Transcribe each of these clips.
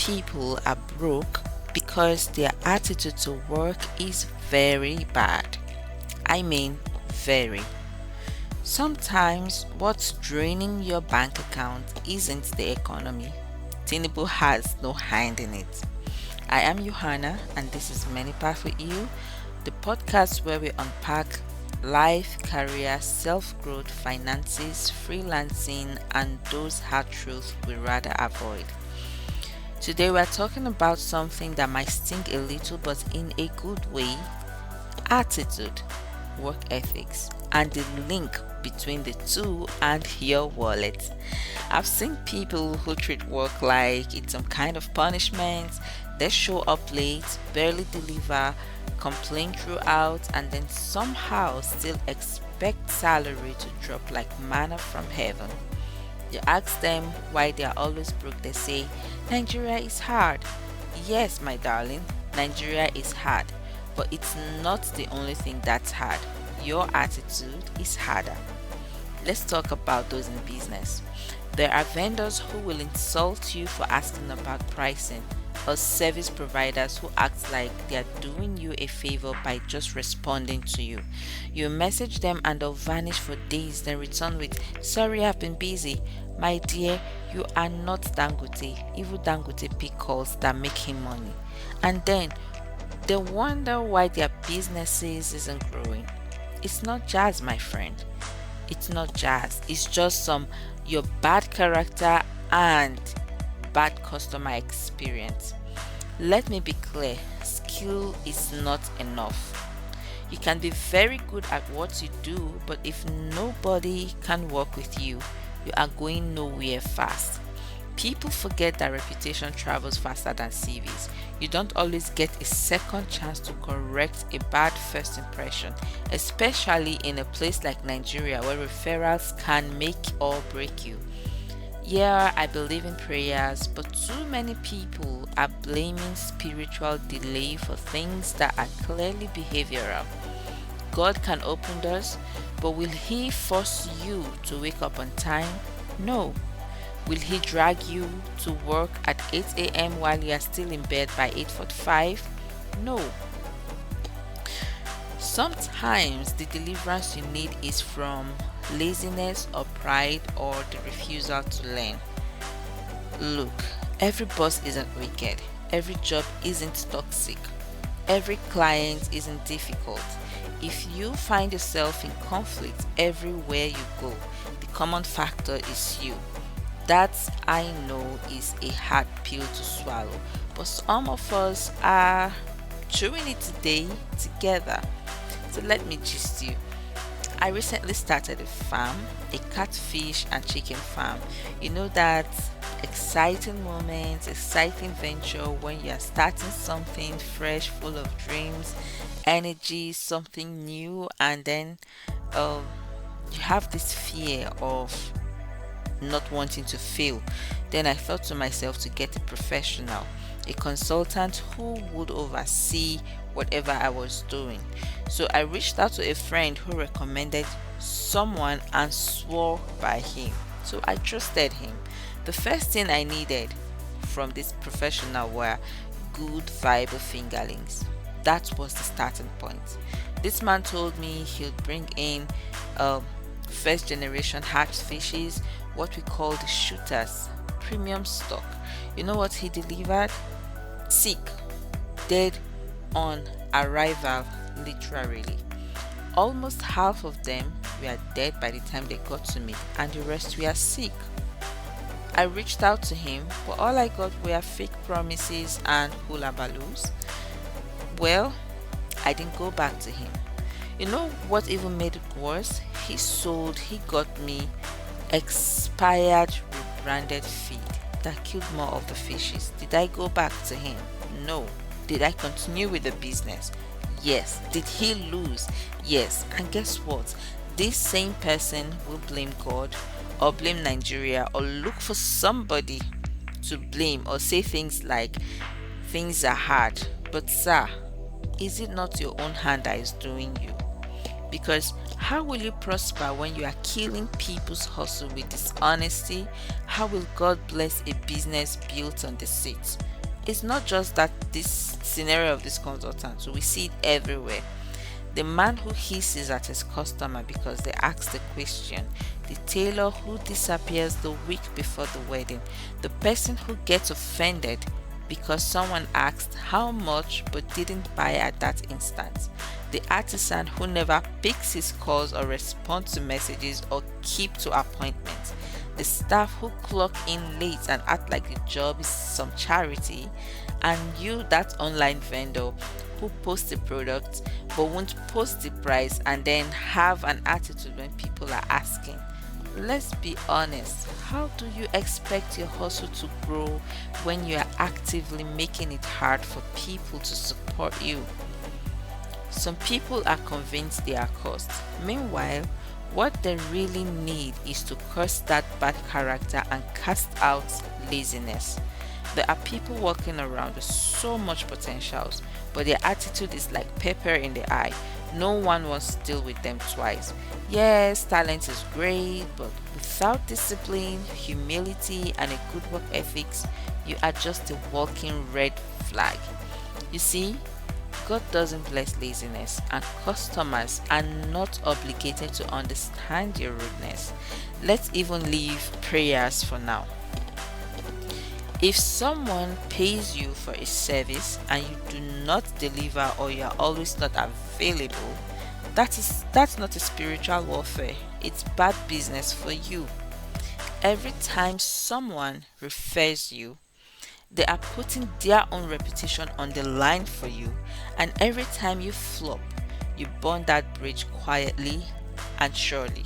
people are broke because their attitude to work is very bad. I mean, very. Sometimes what's draining your bank account isn't the economy. Tinubu has no hand in it. I am Johanna, and this is Many Path with You, the podcast where we unpack life, career, self growth, finances, freelancing, and those hard truths we rather avoid. Today, we're talking about something that might sting a little, but in a good way: attitude, work ethics, and the link between the two and your wallet. I've seen people who treat work like it's some kind of punishment. They show up late, barely deliver, complain throughout, and then somehow still expect salary to drop like manna from heaven. You ask them why they are always broke, they say, Nigeria is hard. Yes, my darling, Nigeria is hard, but it's not the only thing that's hard. Your attitude is harder. Let's talk about those in business. There are vendors who will insult you for asking about pricing, or service providers who act like they are doing you a favor by just responding to you. You message them and they'll vanish for days, then return with, Sorry, I've been busy. My dear, you are not Dangote. Even Dangote pick calls that make him money. And then they wonder why their businesses isn't growing. It's not jazz, my friend. It's not jazz. It's just your bad character and bad customer experience. Let me be clear, skill is not enough. You can be very good at what you do, but if nobody can work with you, you are going nowhere fast. People forget that reputation travels faster than CVs. You don't always get a second chance to correct a bad first impression, especially in a place like Nigeria where referrals can make or break you. Yeah, I believe in prayers, but too many people are blaming spiritual delay for things that are clearly behavioral. God can open doors, but will He force you to wake up on time? No. Will He drag you to work at 8 a.m. while you are still in bed by 8:45? No. Sometimes the deliverance you need is from laziness or pride or the refusal to learn. Look, every boss isn't wicked. Every job isn't toxic. Every client isn't difficult. If you find yourself in conflict everywhere you go, the common factor is you. That, I know, is a hard pill to swallow, but some of us are chewing it today together. So let me gist you. I recently started a farm, a catfish and chicken farm. You know that exciting moment, exciting venture when you are starting something fresh, full of dreams, energy, something new, and then you have this fear of not wanting to fail. Then I thought to myself to get a professional, a consultant who would oversee whatever I was doing. So I reached out to a friend who recommended someone and swore by him. So I trusted him. The first thing I needed from this professional were good viable fingerlings. That was the starting point. This man told me he'll bring in first generation hatched fishes, what we call the shooters, premium stock. You know what he delivered? Sick, dead on arrival, literally. Almost half of them were dead by the time they got to me, and the rest were sick. I reached out to him, but all I got were fake promises and hula baloos. Well, I didn't go back to him. You know what even made it worse? He got me expired rebranded feed that killed more of the fishes. Did I go back to him? No. Did I continue with the business? Yes. Did he lose? Yes. And guess what? This same person will blame God or blame Nigeria or look for somebody to blame or say things like things are hard. But sir, is it not your own hand that is doing you? Because how will you prosper when you are killing people's hustle with dishonesty? How will God bless a business built on deceit? It's not just that this scenario of this consultant, so we see it everywhere. The man who hisses at his customer because they ask the question, the tailor who disappears the week before the wedding, the person who gets offended because someone asked how much but didn't buy at that instant, the artisan who never picks his calls or responds to messages or keep to appointments, the staff who clock in late and act like the job is some charity, and you, that online vendor who posts the product but won't post the price and then have an attitude when people are asking. Let's be honest, how do you expect your hustle to grow when you are actively making it hard for people to support you? Some people are convinced they are cursed. Meanwhile, what they really need is to curse that bad character and cast out laziness. There are people walking around with so much potentials, but their attitude is like pepper in the eye. No one wants to deal with them twice. Yes, talent is great, but without discipline, humility, and a good work ethics, you are just a walking red flag. You see, God doesn't bless laziness, and customers are not obligated to understand your rudeness. Let's even leave prayers for now. If someone pays you for a service and you do not deliver or you are always not available, that's not a spiritual warfare. It's bad business for you. Every time someone refers you, they are putting their own reputation on the line for you, and every time you flop, you burn that bridge quietly and surely.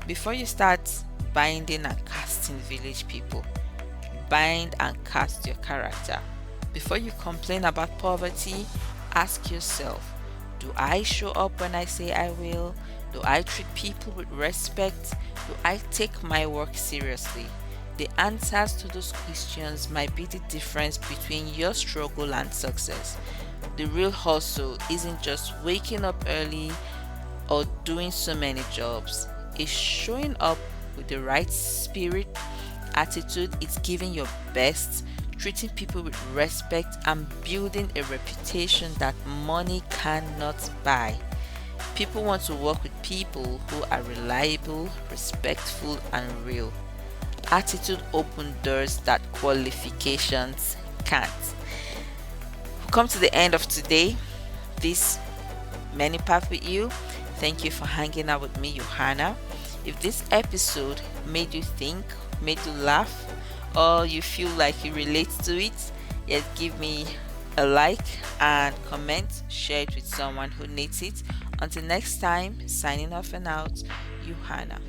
Before you start binding and casting village people, bind and cast your character. Before you complain about poverty, ask yourself, do I show up when I say I will? Do I treat people with respect? Do I take my work seriously? The answers to those questions might be the difference between your struggle and success. The real hustle isn't just waking up early or doing so many jobs. It's showing up with the right spirit, attitude, it's giving your best, treating people with respect, and building a reputation that money cannot buy. People want to work with people who are reliable, respectful, and real. Attitude opens doors that qualifications can't. We come to the end of today. This many path with you. Thank you for hanging out with me, Johanna. If this episode made you think, made you laugh, or you feel like you relate to it, yet give me a like and comment, share it with someone who needs it. Until next time, signing off and out, Johanna.